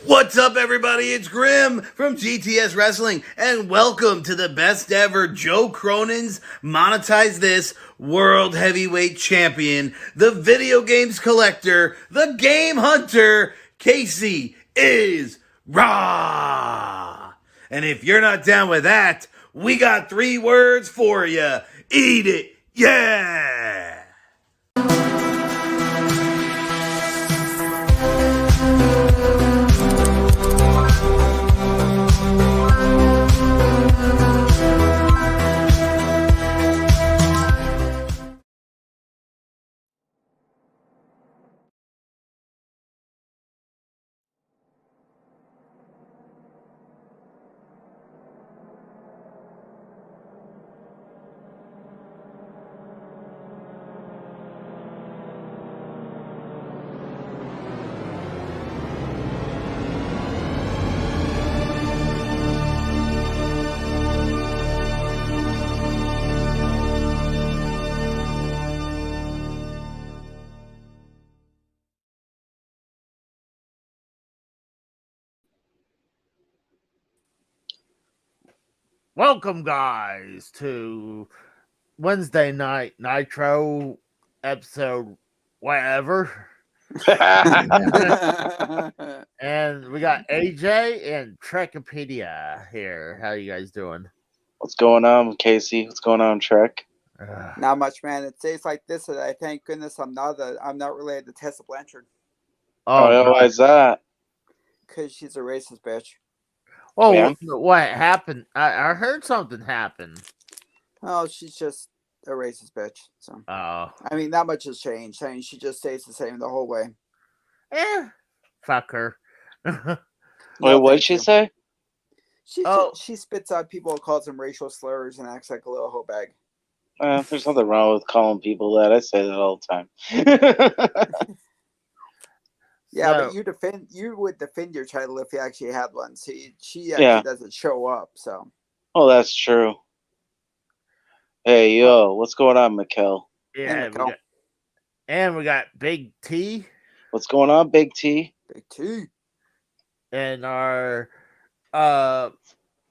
What's up, everybody? It's Grim from GTS Wrestling, and welcome to the best ever Joe Cronin's Monetize This World Heavyweight Champion, the video games collector, the game hunter, Casey is raw. And if you're not down with that, we got 3 words for you. Eat it, yeah! Welcome, guys, to Wednesday night Nitro episode whatever. And we got AJ and Trekopedia here. How you guys doing? What's going on, Casey? What's going on, Trek? Not much, man. It's days like this that I thank goodness I'm not related to Tessa Blanchard. Oh, why is that? Because she's a racist bitch. Oh, yeah. What happened? I heard something happened. Oh, she's just a racist bitch. So, I mean, not much has changed. I mean, she just stays the same the whole way. Fuck her. Wait, what did she say? She spits out people and calls them racial slurs and acts like a little hoe bag. There's nothing wrong with calling people that. I say that all the time. Yeah, but you would defend your title if you actually had one. See, she actually doesn't show up, so. Oh, that's true. Hey, yo, what's going on, Mikkel? Yeah, we got Big T. What's going on, Big T? Big T. And our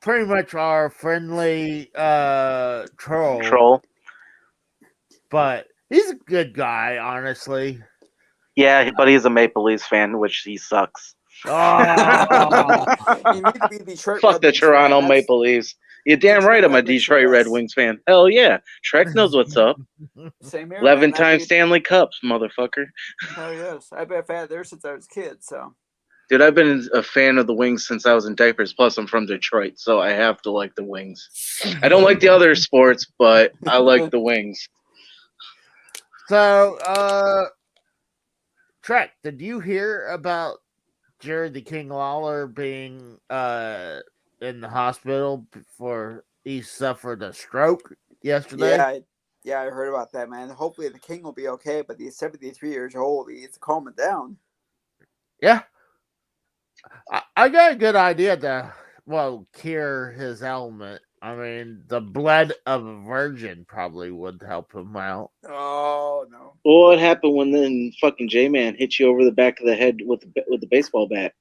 pretty much our friendly troll. But he's a good guy, honestly. Yeah, but he's a Maple Leafs fan, which he sucks. Oh. You need to be Detroit Fuck the Toronto Maple Leafs. You're damn right I'm a Detroit Red Wings fan. Hell yeah. Trek knows what's up. Same here. 11-time Stanley Cups, motherfucker. Oh, yes. I've been a fan there since I was a kid, so. Dude, I've been a fan of the Wings since I was in diapers. Plus, I'm from Detroit, so I have to like the Wings. I don't like the other sports, but I like the Wings. So, Trek, did you hear about Jerry the King Lawler being in the hospital before he suffered a stroke yesterday? Yeah, I heard about that, man. Hopefully the King will be okay, but he's 73 years old. He's calming down. Yeah. I got a good idea to, cure his ailment. I mean, the blood of a virgin probably would help him out. Oh, no. Well, what happened when then fucking J-Man hit you over the back of the head with the baseball bat?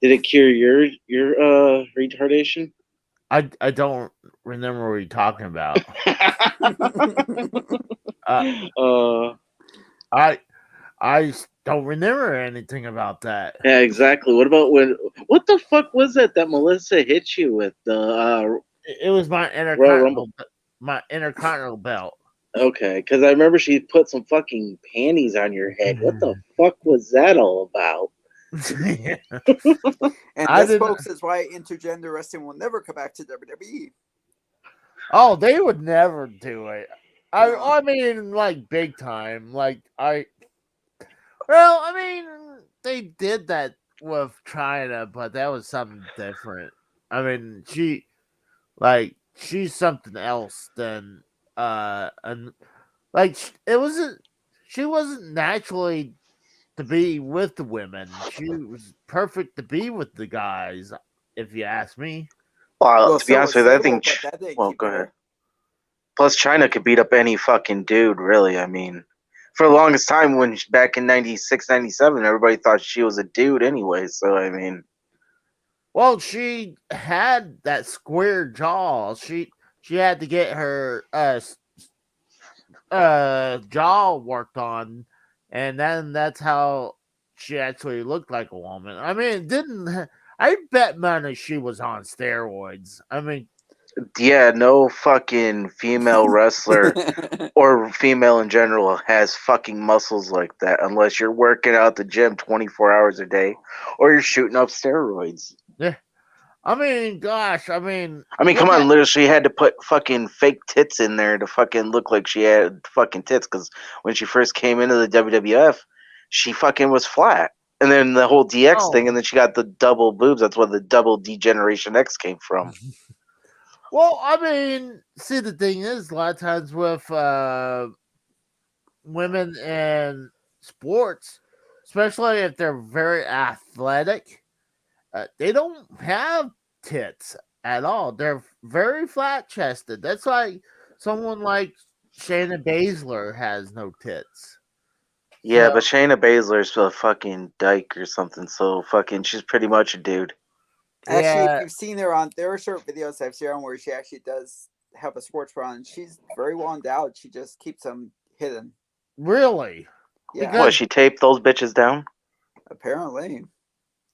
Did it cure your retardation? I don't remember what you're talking about. I don't remember anything about that. Yeah, exactly. What the fuck was that Melissa hit you with? It was my intercontinental belt. Okay, because I remember she put some fucking panties on your head. What the fuck was that all about? And this, folks, is why intergender wrestling will never come back to WWE. Oh, they would never do it. I mean, like, big time. They did that with China, but that was something different. I mean, she's something else than she wasn't naturally to be with the women. She was perfect to be with the guys, if you ask me. Well, to be honest with you, I think. Well, go ahead. Plus, China could beat up any fucking dude, really. I mean, For the longest time, back in 96, 97, everybody thought she was a dude anyway. So I mean, well, she had that square jaw. She had to get her jaw worked on, and then that's how she actually looked like a woman. I mean, it didn't. I bet money she was on steroids. I mean, yeah, no fucking female wrestler or female in general has fucking muscles like that unless you're working out at the gym 24 hours a day or you're shooting up steroids. yeah. I mean, gosh, I mean, Come on, literally, she had to put fucking fake tits in there to fucking look like she had fucking tits because when she first came into the WWF, she fucking was flat. And then the whole DX thing, and then she got the double boobs. That's where the double D-Generation X came from. Well, I mean, see, the thing is, a lot of times with women in sports, especially if they're very athletic, they don't have tits at all. They're very flat chested. That's why someone like Shayna Baszler has no tits. Yeah, but Shayna Baszler's a fucking dyke or something, so fucking she's pretty much a dude. Actually, if you've seen her on, there are short videos I've seen her on where she actually does have a sports bra, and she's very well endowed. She just keeps them hidden. Really? Yeah. What, she taped those bitches down? Apparently.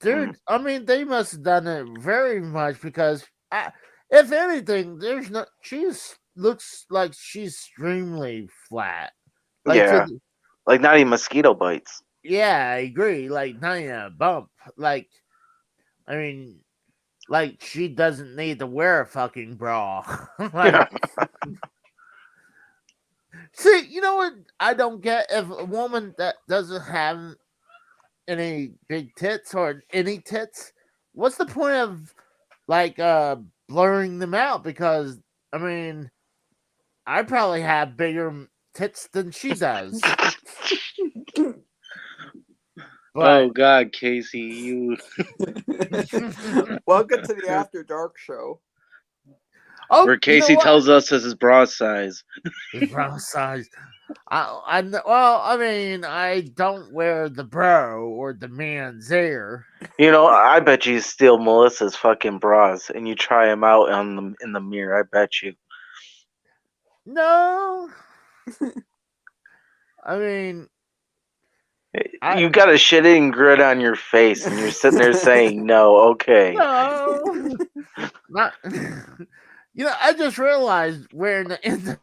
Dude, I mean, they must have done it very much because, if anything, looks like she's extremely flat. Like, yeah. Like, not even mosquito bites. Yeah, I agree. Like, not even a bump. Like, I mean, like, she doesn't need to wear a fucking bra. Like, see, you know what I don't get? If a woman that doesn't have any big tits or any tits, what's the point of, like, blurring them out? Because, I mean, I probably have bigger tits than she does. But, oh God, Casey, you. Welcome to the After Dark show. Oh, where Casey tells us this is bra size. His bra size. I mean, I don't wear the bro or the man's there. You know, I bet you steal Melissa's fucking bras and you try them out in the mirror. I bet you. No. I mean, you got a shitting grin on your face, and you're sitting there saying, "No, okay." No, not. You know, I just realized wearing the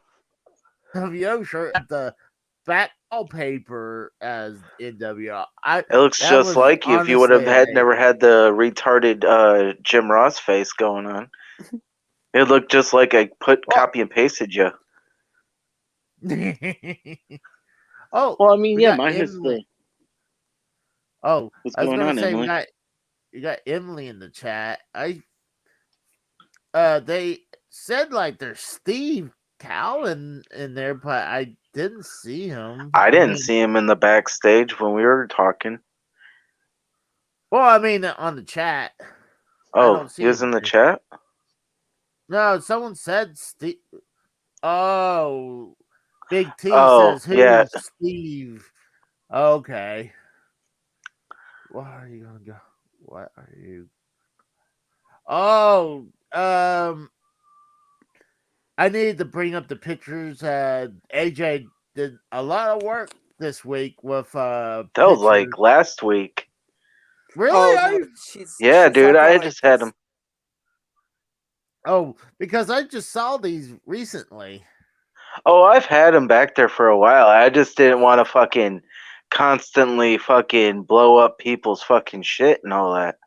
NWO shirt at the back wallpaper as NWO. It looks just like you if you would have never had the retarded Jim Ross face going on. It looked just like I copy and pasted you. Oh, well, I mean, yeah, mine is the. Oh, what's I was going on, say Emily? you got Emily in the chat. They said like there's Steve Cowan in there, but I didn't see him. I didn't see him in the backstage when we were talking. Well, I mean, on the chat. Oh, he was in the chat? No, someone said Steve. Oh, Big T says who's Steve? Okay. Where are you gonna go? What are you? Oh, I need to bring up the pictures. AJ did a lot of work this week with that was like last week. Really? Oh, yeah, dude, I just had them. Oh, because I just saw these recently. Oh, I've had them back there for a while. I just didn't want to fucking constantly fucking blow up people's fucking shit and all that.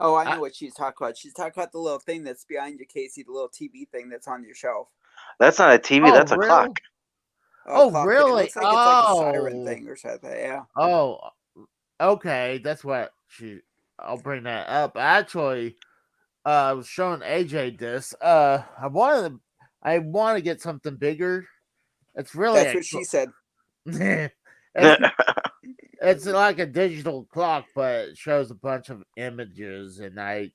Oh, I know what she's talking about. She's talking about the little thing that's behind you, Casey, the little TV thing that's on your shelf. That's not a TV, that's a clock. Oh, clock really? It looks like it's like a siren thing or something, yeah. Oh, okay. That's what I'll bring that up. Actually, I was showing AJ this. I want to get something bigger. It's really that's what she said. It's like a digital clock, but it shows a bunch of images, and I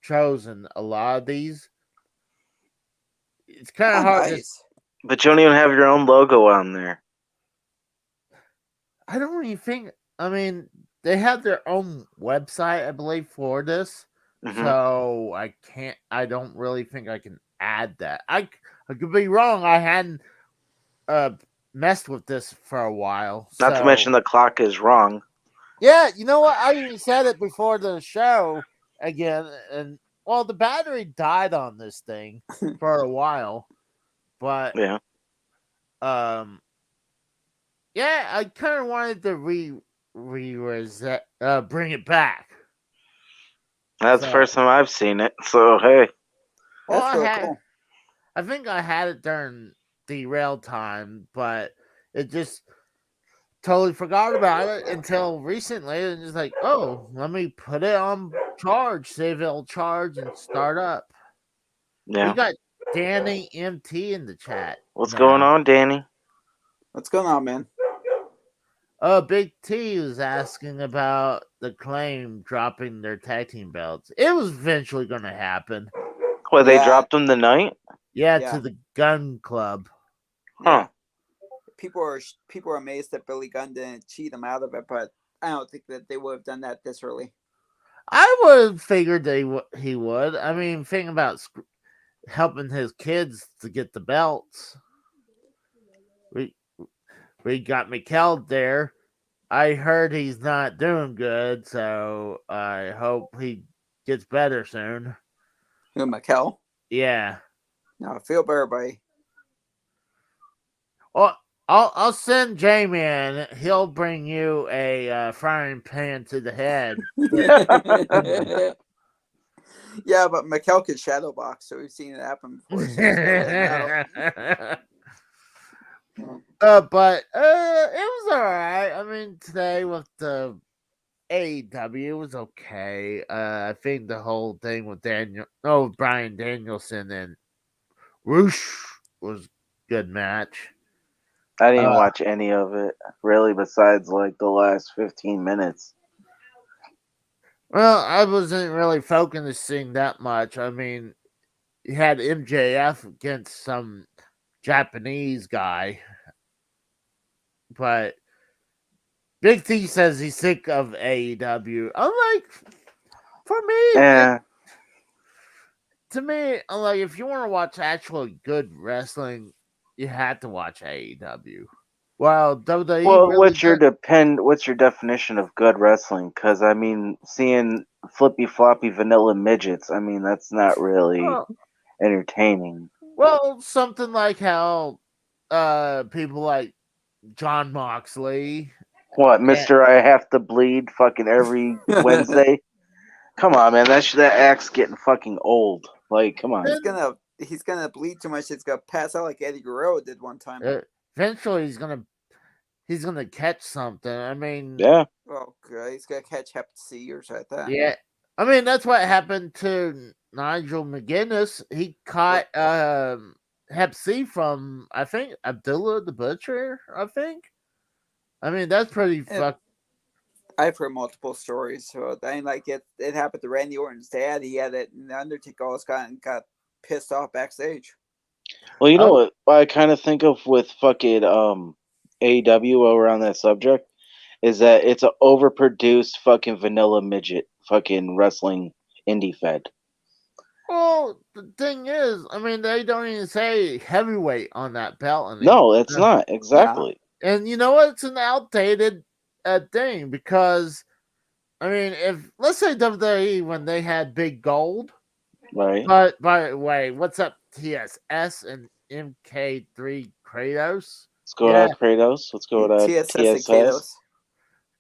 chosen a lot of these. It's kind of hard. Nice. But you don't even have your own logo on there. I don't even think. I mean, they have their own website, I believe, for this. So I don't really think I can add that. I could be wrong. I hadn't messed with this for a while. Not to mention the clock is wrong. Yeah, you know what? I even said it before the show again, and well, the battery died on this thing for a while, but yeah, I kind of wanted to reset, bring it back. That's the first time I've seen it. So hey, well, that's really cool. I think I had it during derail time, but it just totally forgot about it until recently. And just like, oh, let me put it on charge, save it'll charge and start up. yeah. We got Danny MT in the chat. What's going on, Danny? What's going on, man? Big T was asking about the Claim dropping their tag team belts. It was eventually going to happen. Well, they dropped them tonight? Yeah, to the Gun Club. Huh. People are amazed that Billy Gunn didn't cheat them out of it, but I don't think that they would have done that this early. I would have figured he would. I mean, thinking about helping his kids to get the belts. We got Mikkel there. I heard he's not doing good, so I hope he gets better soon. Who, Mikkel? Yeah. No, I feel better, buddy. Well, I'll send J-Man. He'll bring you a frying pan to the head. Yeah, but Mikkel could shadow box, so we've seen it happen before. But it was all right. I mean, today with the AEW, it was okay. I think the whole thing with Bryan Danielson and Roosh was a good match. I didn't watch any of it, really, besides like the last 15 minutes. Well, I wasn't really focusing that much. I mean, you had MJF against some Japanese guy. But Big T says he's sick of AEW. I'm like, for me, to me, I'm like, if you want to watch actually good wrestling, you have to watch AEW. Well, WWE. Well, what's your definition of good wrestling? Because I mean, seeing flippy floppy vanilla midgets, I mean, that's not really entertaining. Well, something like how people like John Moxley. What, Mr. I have to bleed fucking every Wednesday? Come on, man. That act's getting fucking old. Like, come on. He's gonna bleed too much. He's gonna pass out like Eddie Guerrero did one time. Eventually, he's gonna catch something. I mean, yeah. Oh, God, he's gonna catch Hep C or something like that. Yeah, I mean that's what happened to Nigel McGuinness. He caught Hep C from, I think, Abdullah the Butcher. I mean that's pretty fucked. I've heard multiple stories. So I like it happened to Randy Orton's dad. He had it, and the Undertaker always got pissed off backstage. Well, you know what I kind of think of with fucking AEW while we're on that subject is that it's an overproduced fucking vanilla midget fucking wrestling indie fed. Well, the thing is, I mean, they don't even say heavyweight on that belt anymore. No, it's not. Exactly. Yeah. And you know what? It's an outdated thing because, I mean, if let's say WWE when they had Big Gold, right? But by the way, what's up, TSS and MK3 Kratos? Let's go to Kratos. Let's go to TSS.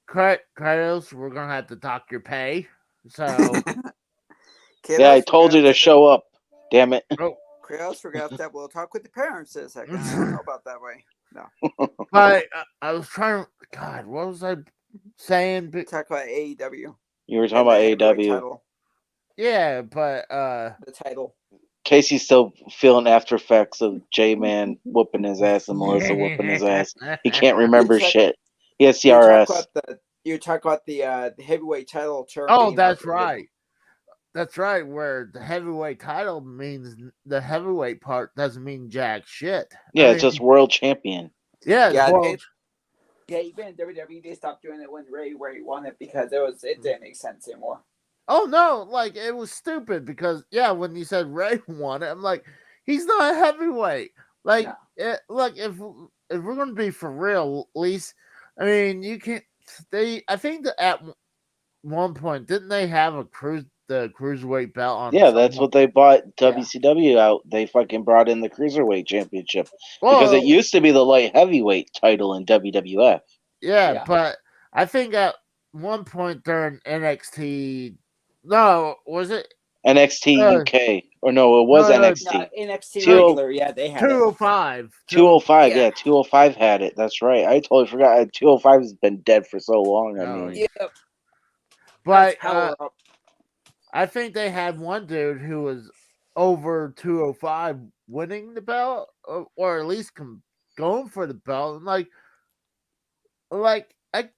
Kratos, we're gonna have to dock your pay. So. Yeah, I told you to show up. Damn it. Oh, Kratos forgot that. We'll talk with the parents in a second. I don't know about that way. No. But I was trying. God, what was I saying? Talk about AEW. You were talking about AEW. Yeah, but the title. Casey's still feeling after effects of J-Man whooping his ass and Melissa whooping his ass. He can't remember shit. He has CRS. You talk about the heavyweight title term. Oh, that's right. That's right. Where the heavyweight title means the heavyweight part doesn't mean jack shit. Yeah, it's just world champion. Yeah. Yeah, even in WWE, they stopped doing it when Ray won it because it didn't make sense anymore. Oh no, like it was stupid because when you said Ray won it, I'm like, he's not a heavyweight. Like, No. look, if we're gonna be for real, at least, I mean, you can't. I think that at one point didn't they have the cruiserweight belt on? Yeah, that's what they bought WCW out. They fucking brought in the Cruiserweight Championship. Because it used to be the light heavyweight title in WWF. Yeah, but I think at one point during NXT, no, was it NXT UK? Or no, it was NXT. No, NXT regular, they had 205. 205, 205 had it. That's right. I totally forgot. 205 has been dead for so long. I mean, but I think they had one dude who was over 205 winning the belt, or at least going for the belt. And like I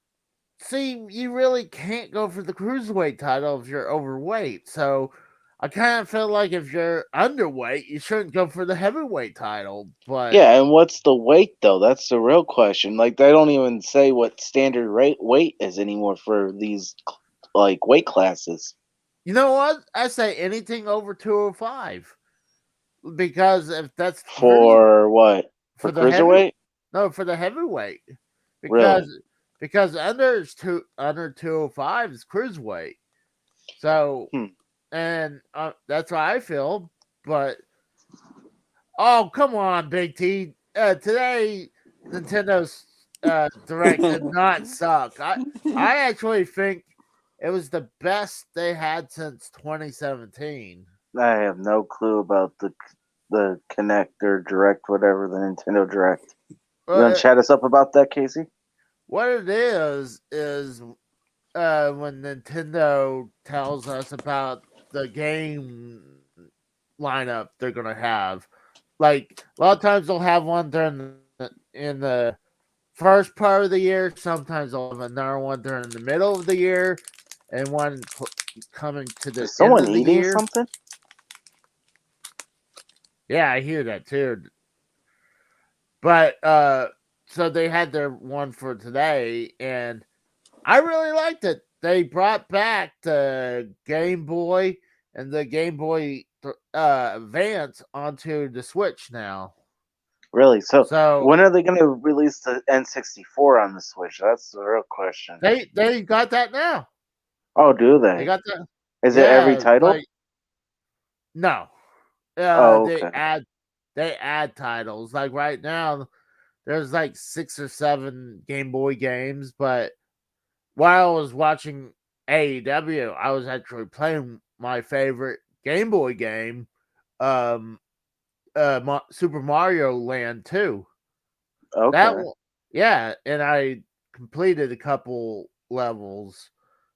see, you really can't go for the cruiserweight title if you're overweight. So I kind of feel like if you're underweight, you shouldn't go for the heavyweight title. But yeah, and what's the weight though? That's the real question. Like they don't even say what standard weight is anymore for these like weight classes. You know what? I say anything over 205. Because if that's for what? For the cruiserweight? No, for the heavyweight. Because under 205 is cruiserweight. So and that's how I feel. But oh, come on, Big T. Today Nintendo's Direct did not suck. I actually think it was the best they had since 2017. I have no clue about the Connect or Direct, whatever, the Nintendo Direct. You want to chat us up about that, Casey? What it is when Nintendo tells us about the game lineup they're going to have. Like, a lot of times they'll have one in the first part of the year. Sometimes they'll have another one during the middle of the year. And one coming to the Is someone end of the eating year. something? Yeah, I hear that too. But so they had their one for today, and I really liked it. They brought back the Game Boy and the Game Boy Advance onto the Switch now. Really? So when are they going to release the N64 on the Switch? That's the real question. They got that now. Oh, do they? They got that. Is it every title? No. Okay. They add titles. Like right now, there's like 6 or 7 Game Boy games, but while I was watching AEW, I was actually playing my favorite Game Boy game, Super Mario Land 2. Okay. And I completed a couple levels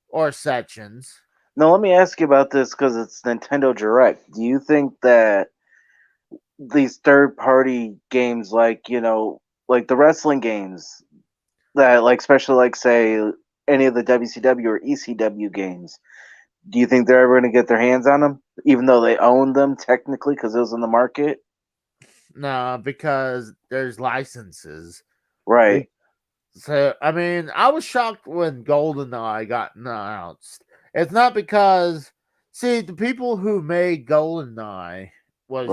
or sections. Now, let me ask you about this because it's Nintendo Direct. Do you think that these third-party games, like the wrestling games, that especially say any of the WCW or ECW games, do you think they're ever going to get their hands on them, even though they own them technically because it was in the market? No, because there's licenses. Right. So, I mean, I was shocked when GoldenEye got announced. It's not because, see, the people who made GoldenEye was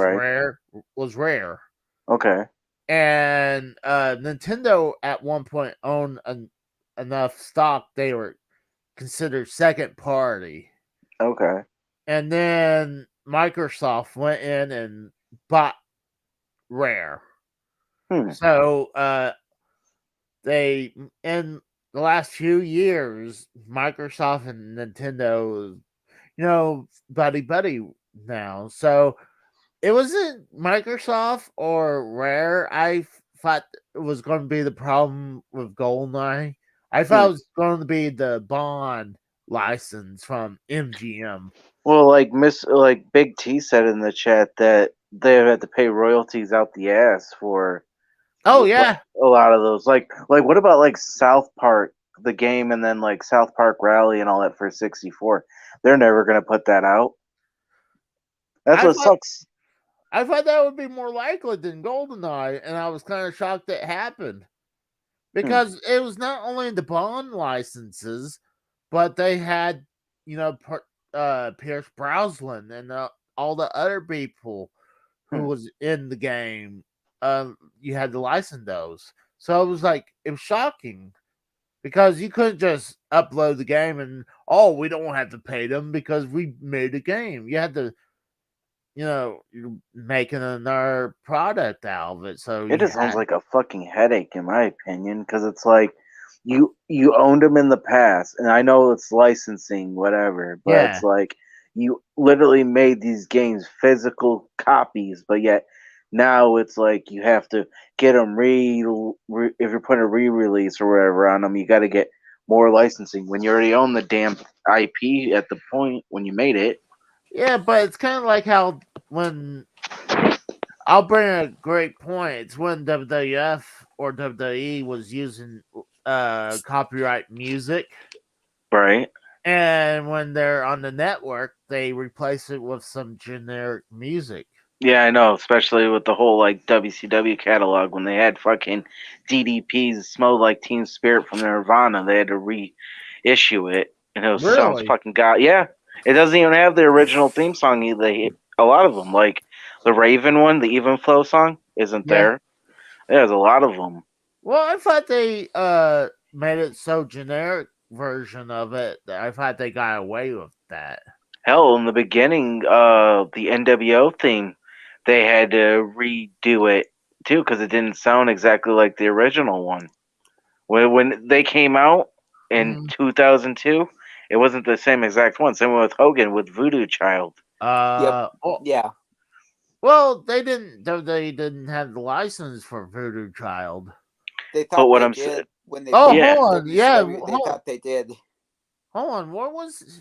rare. Okay. And Nintendo at one point owned enough stock they were considered second party. Okay. And then Microsoft went in and bought Rare. So they, in the last few years, Microsoft and Nintendo, buddy now. So it wasn't Microsoft or Rare. I thought it was going to be the problem with GoldenEye. I thought it was going to be the Bond license from MGM. Well, Big T said in the chat that they had to pay royalties out the ass for. Oh yeah, a lot of those. Like what about South Park, the game, and then South Park Rally and all that for 64? They're never gonna put that out. That's what sucks. I thought that would be more likely than GoldenEye, and I was kind of shocked that happened. because it was not only the Bond licenses, but they had, Pierce Brosnan and all the other people who was in the game. You had to license those, so it was shocking because you couldn't just upload the game and we don't have to pay them because we made a game. You had to, you're making another product out of it. So It just sounds like a fucking headache, in my opinion, because it's like you owned them in the past, and I know it's licensing, whatever, but it's like you literally made these games physical copies, but yet now it's like you have to get them if you're putting a re-release or whatever on them, you got to get more licensing when you already own the damn IP at the point when you made it. Yeah, but it's kind of like how when I'll bring a great point. It's when WWF or WWE was using copyright music, right? And when they're on the network, they replace it with some generic music. Yeah, I know, especially with the whole like WCW catalog when they had fucking DDP's "Smell Like Teen Spirit" from Nirvana, they had to reissue it, and it sounds fucking god. Yeah, it doesn't even have the original theme song either. A lot of them, like the Raven one, the Even Flow song, isn't there. There's a lot of them. Well, I thought they made it so generic version of it that I thought they got away with that. Hell, in the beginning, the NWO theme, they had to redo it too because it didn't sound exactly like the original one. When they came out in 2002, it wasn't the same exact one. Same with Hogan with Voodoo Child. Yeah. Well, they didn't have the license for Voodoo Child. They thought they did when they. Hold on, yeah, they thought they did. Hold on, what was?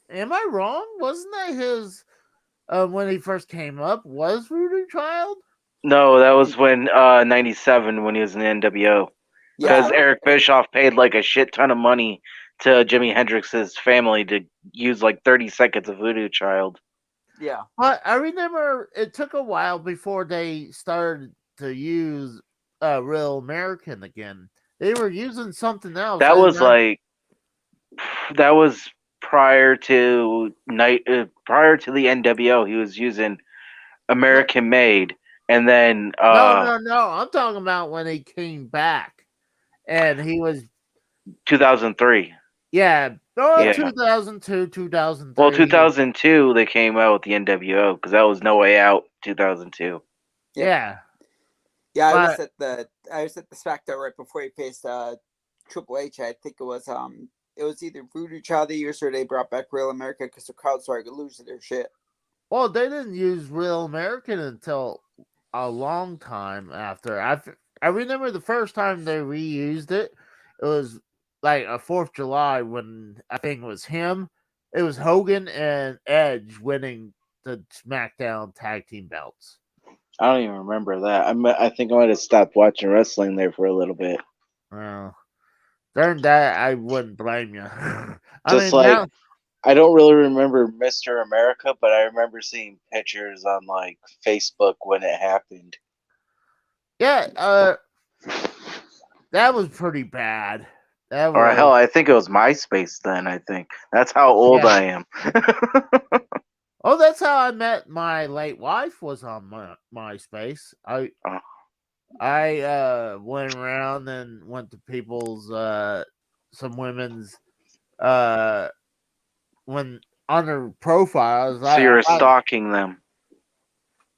Am I wrong? Wasn't that his? When he first came up, was Voodoo Child? No, that was when '97 when he was in the NWO. Because Eric Bischoff paid like a shit ton of money to Jimi Hendrix's family to use like 30 seconds of Voodoo Child. Yeah. But I remember it took a while before they started to use Real American again. They were using something else. That was prior to prior to the NWO. He was using American Made, and then no. I'm talking about when he came back, and he was 2003. Yeah, 2002, 2003. Well, 2002 they came out with the NWO because that was No Way Out. 2002. Yeah. Yeah, I was at the SmackDown right before he faced Triple H. I think it was either Voodoo Child they used or they brought back Real America because the crowd started to lose their shit. Well, they didn't use Real American until a long time after. I remember the first time they reused it. It was like a 4th of July when I think it was him. It was Hogan and Edge winning the SmackDown tag team belts. I don't even remember that. I think I might have stopped watching wrestling there for a little bit. Well, during that, I wouldn't blame you. I don't really remember Mr. America, but I remember seeing pictures on like Facebook when it happened. Yeah, that was pretty bad. Hell, I think it was MySpace then. I think that's how old I am. Oh, that's how I met my late wife. Was on MySpace. I went around and went to people's some women's when on their profiles. So you were stalking them.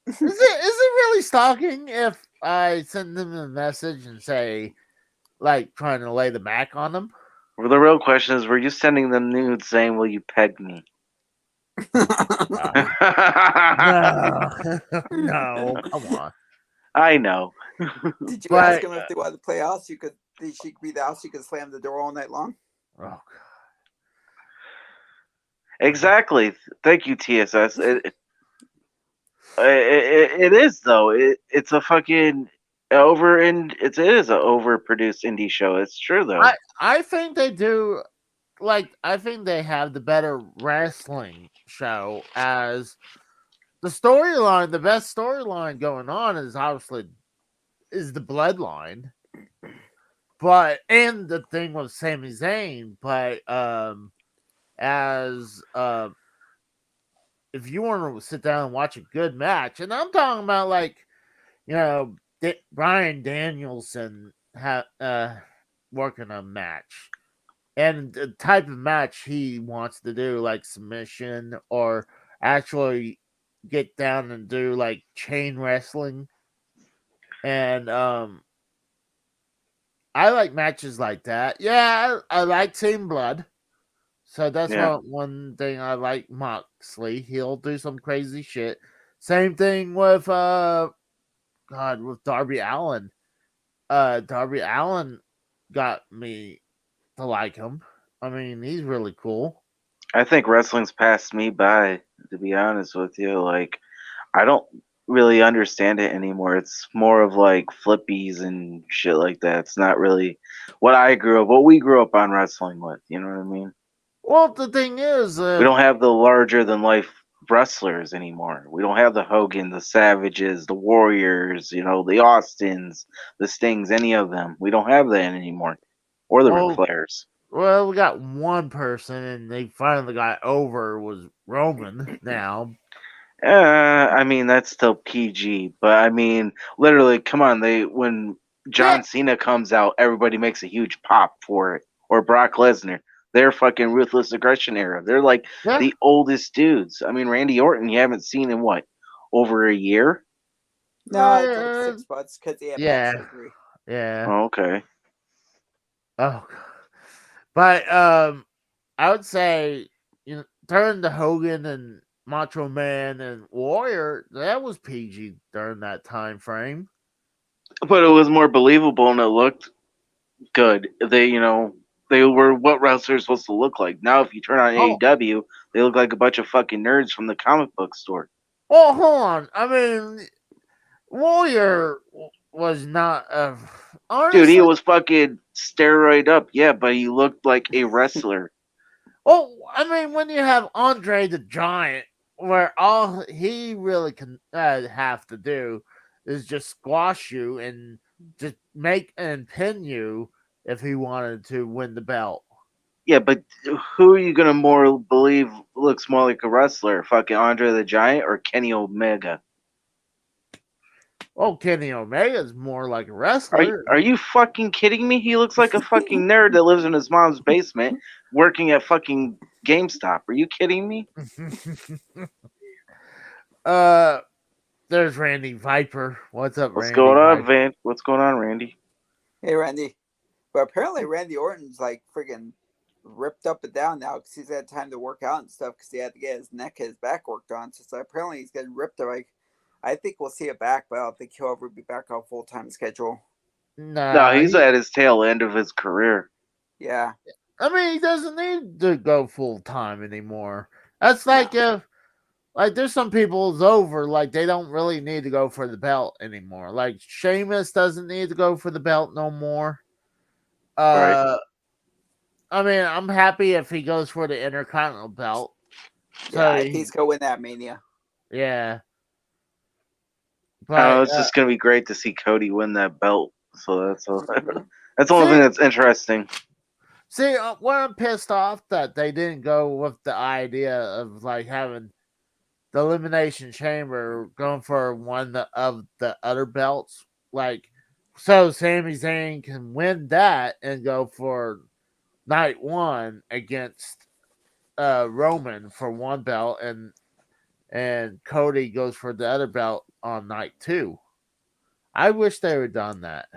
Is it really stalking if I send them a message and say, like, trying to lay the back on them? Well, the real question is, were you sending them nudes saying, "Will you peg me"? No, come on. I know. Did you ask them if they wanted to play house? She could be the house. You could slam the door all night long. Oh God. Exactly. Thank you, TSS. It is though. It's a fucking it is an overproduced indie show. It's true though. I think they do. I think they have the better wrestling show as the storyline. The best storyline going on is obviously the Bloodline. But and the thing with Sami Zayn, but as if you want to sit down and watch a good match, and I'm talking about like Bryan Danielson working a match, and the type of match he wants to do, like submission or actually get down and do like chain wrestling, and I like matches like that. Yeah, I like seeing blood. So that's one thing I like Moxley. He'll do some crazy shit. Same thing with with Darby Allin. Darby Allin got me to like him. I mean, he's really cool. I think wrestling's passed me by, to be honest with you. Like, I don't really understand it anymore. It's more of like flippies and shit like that. It's not really what we grew up on wrestling with. You know what I mean? Well, the thing is, we don't have the larger than life wrestlers anymore. We don't have the Hogan, the Savages, the Warriors, the Austins, the Stings, any of them. We don't have that anymore. Or the Ric Flairs. Well, we got one person, and they finally got over, was Roman now. I mean, that's still PG. But, I mean, literally, come on. When John Cena comes out, everybody makes a huge pop for it. Or Brock Lesnar. They're fucking Ruthless Aggression era. They're like the oldest dudes. I mean, Randy Orton, you haven't seen in what? Over a year? No, it's like 6 months because he had back surgery. Yeah. Oh, okay. Oh, but I would say turn to Hogan and Macho Man and Warrior, that was PG during that time frame. But it was more believable and it looked good. They were what wrestlers supposed to look like. Now, if you turn on AEW, they look like a bunch of fucking nerds from the comic book store. Well, hold on. I mean, Warrior was not honestly, dude, he was fucking steroid up, yeah, but he looked like a wrestler. Well, I mean, when you have Andre the Giant, where all he really can have to do is just squash you and just make and pin you if he wanted to win the belt. Yeah, but who are you gonna more believe looks more like a wrestler? Fucking Andre the Giant or Kenny Omega? Oh, Kenny Omega's more like a wrestler. Are you fucking kidding me? He looks like a fucking nerd that lives in his mom's basement working at fucking GameStop. Are you kidding me? There's Randy Viper. What's up, What's Randy? going on, Van? What's going on, Randy? Hey, Randy. But apparently Randy Orton's like friggin' ripped up and down now because he's had time to work out and stuff because he had to get his neck and his back worked on. So apparently he's getting ripped up. Like, I think we'll see it back, but I don't think he'll ever be back on full-time schedule. No, he's at his tail end of his career. Yeah. I mean, he doesn't need to go full-time anymore. That's like if, like, there's some people it's over, like, they don't really need to go for the belt anymore. Like, Sheamus doesn't need to go for the belt no more. Right. I mean, I'm happy if he goes for the Intercontinental belt. Yeah, so he's going to win that Mania. Yeah. But, it's just going to be great to see Cody win that belt. So that's that's the only thing that's interesting. See, what I'm pissed off that they didn't go with the idea of, like, having the Elimination Chamber going for one of the other belts. Like, so Sami Zayn can win that and go for night one against Roman for one belt, and Cody goes for the other belt on night two. I wish they would done that.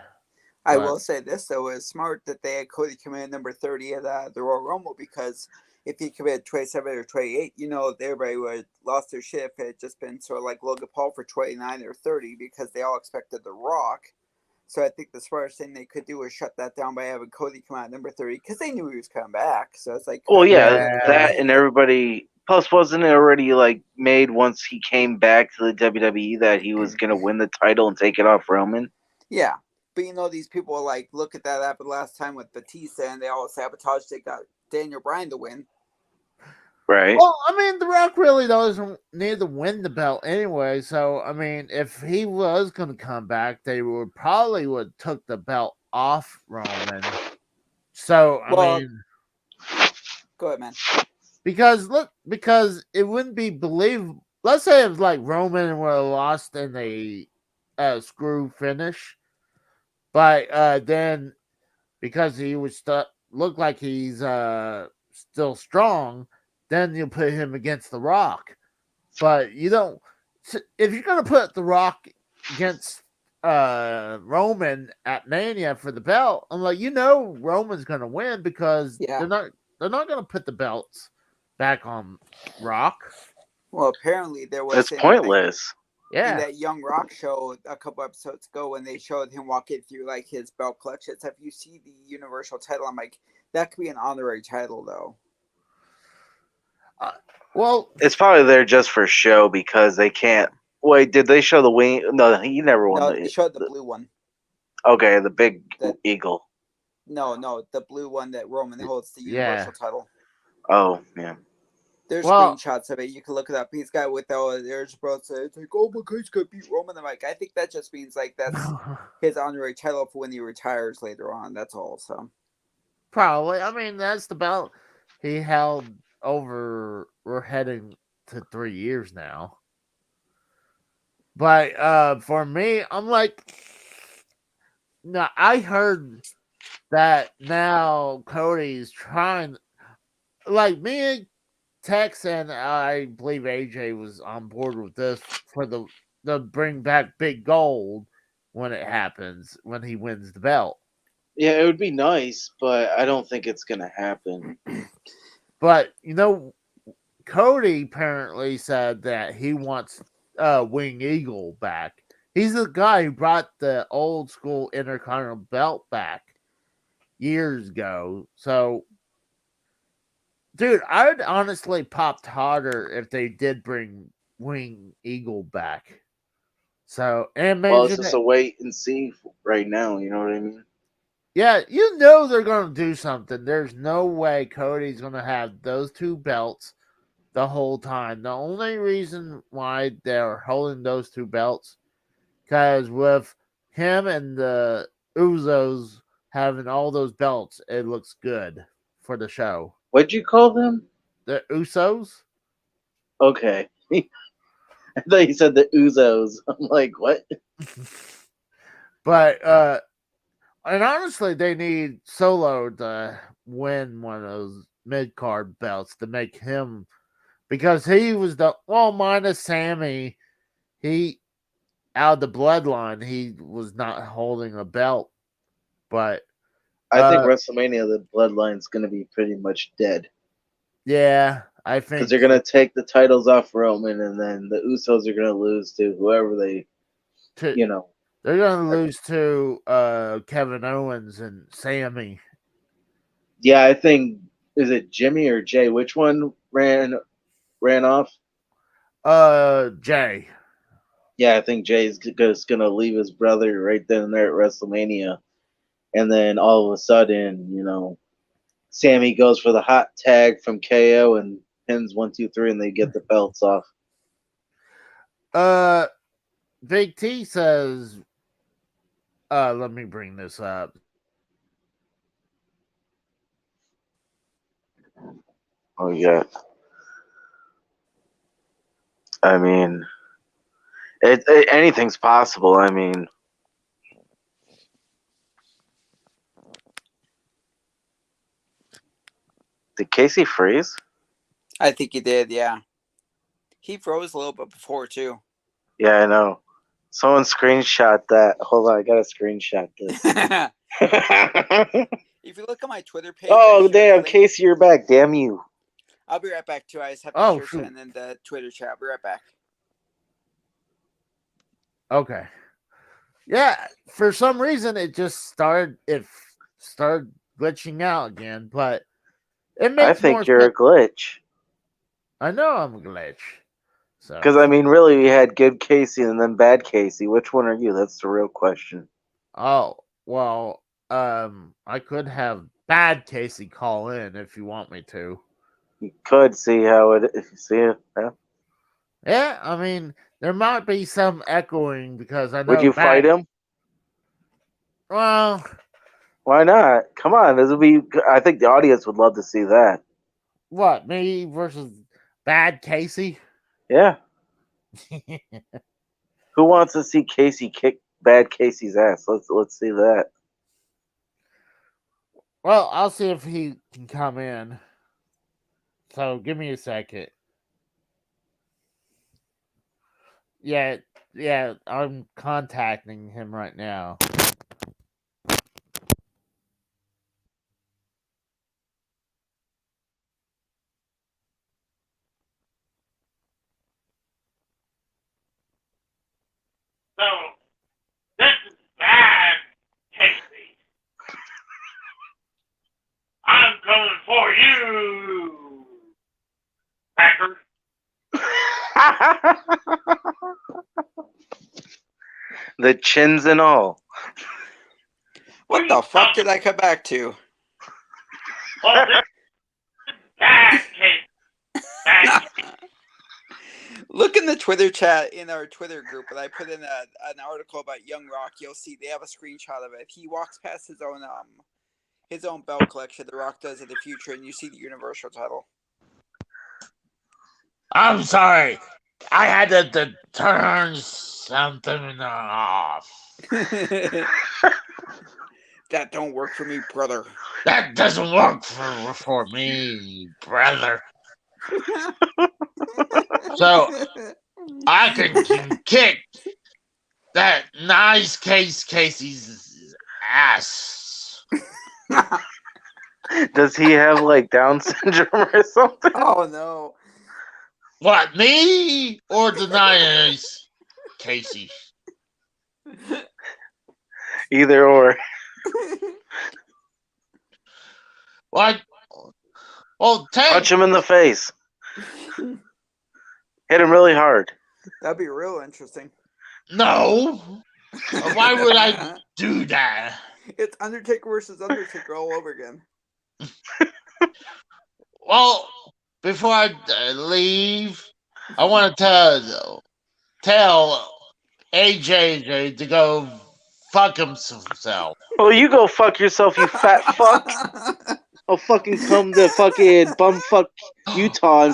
I will say this, though, it was smart that they had Cody come in at number 30 at the Royal Rumble, because if he came in at 27 or 28, everybody would have lost their shit if it had just been sort of like Logan Paul for 29 or 30, because they all expected The Rock. So I think the smartest thing they could do was shut that down by having Cody come out at number 30, because they knew he was coming back. So it's like, well, yeah, that and everybody. Plus, wasn't it already like made once he came back to the WWE that he was gonna win the title and take it off Roman? Yeah, but these people like look at that happened last time with Batista, and they all sabotaged. They got Daniel Bryan to win. Right. Well, I mean, The Rock really doesn't need to win the belt anyway. So, I mean, if he was going to come back, they would took the belt off Roman. So I Well- mean, Go ahead, man. because it wouldn't be believable. Let's say it was like Roman would have lost in a screw finish, but then because he was look like he's still strong, then you put him against The Rock. But you don't. If you're gonna put The Rock against Roman at Mania for the belt, I'm like, Roman's gonna win because Yeah. they're not gonna put the belts back on Rock. Well, apparently there was It's pointless. in Yeah. that Young Rock show a couple episodes ago when they showed him walking through like his belt clutches. If you see the Universal title, I'm like, that could be an honorary title though. Well, It's probably there just for show because they can't. Wait, did they show the wing? No, he never won. No, they showed the blue one. Okay, the big The- eagle. No, the blue one that Roman holds the Yeah. Universal title. Oh, yeah. There's Well- screenshots of it. You can look it up. He's got with all there's bro say it's like, oh my god, he's gonna beat Roman. I'm like, I think that just means like that's his honorary title for when he retires later on. That's all. So probably. I mean, that's the belt he held over. We're heading to 3 years now. But for me, I'm like, no. I heard that now Cody's trying, like me and Tex and I believe AJ was on board with this for the bring back Big Gold when it happens when he wins the belt. Yeah, it would be nice, but I don't think it's gonna happen. But Cody apparently said that he wants Wing Eagle back. He's the guy who brought the old school Intercontinental belt back years ago. So, dude, I would honestly popped harder if they did bring Wing Eagle back. So, and Well, it's imagine just a wait and see right now. You know what I mean? yeah, they're going to do something. There's no way Cody's going to have those two belts the whole time. The only reason why they're holding those two belts, because with him and the Uzos having all those belts, it looks good for the show. What'd you call them? The Usos? Okay. I thought you said the Uzos. I'm like, what? But, and honestly, they need Solo to win one of those mid card belts to make him, because he was minus Sammy, he out of the bloodline, he was not holding a belt. But I think WrestleMania, the bloodline's going to be pretty much dead. yeah, I think Because they're going to take the titles off Roman, and then the Usos are going to lose to whoever they, they're going to lose to Kevin Owens and Sammy. Yeah, I think, is it Jimmy or Jay? Which one ran off? Jay. Yeah, I think Jay's just going to leave his brother right then and there at WrestleMania. And then all of a sudden, Sammy goes for the hot tag from KO and pins 1, 2, 3, and they get the belts off. Big T says, let me bring this up. Oh, yeah. I mean, anything's possible. I mean, did Casey freeze? I think he did. Yeah, he froze a little bit before too. Yeah, I know. Someone screenshot that. Hold on, I gotta screenshot this. If you look at my Twitter page, Oh, damn, Casey, you're back. Damn you. I'll be right back too. I just have to share shoot. something in the Twitter chat. I'll be right back. Okay. Yeah, for some reason it just started glitching out again, but it makes I think more you're sense. a glitch. I know I'm a glitch. So Because, I mean, really, we had good Casey and then bad Casey. Which one are you? That's the real question. oh, well, I could have bad Casey call in if you want me to. You could see how it if you see it. Yeah. Yeah, I mean, there might be some echoing because I know Would you fight him? Well, Why not? Come on, this would be. I think the audience would love to see that. What, me versus Bad Casey? Yeah. Who wants to see Casey kick Bad Casey's ass? Let's see that. Well, I'll see if he can come in. So give me a second. Yeah, I'm contacting him right now. So, this is bad, Casey. I'm coming for you, Packer. The chins and all. What the fuck did I come back to? Well, this is bad, Casey. Bad, Casey. Look in the Twitter chat in our Twitter group, and I put in an article about Young Rock. You'll see they have a screenshot of it. He walks past his own belt collection. The Rock does in the future, and you see the Universal title. I'm sorry. I had to turn something off. That don't work for me, brother. That doesn't work for me, brother. So I can kick that nice Casey's ass. Does he have like Down syndrome or something? Oh no. What, me or the nice Casey? Either or. What? Well, Punch him in the face. Hit him really hard. That'd be real interesting. No. Why would I do that? It's Undertaker versus Undertaker all over again. Well, before I leave, I want to tell AJ to go fuck himself. Well, you go fuck yourself, you fat fuck. I'll fucking come to fucking bumfuck Utah and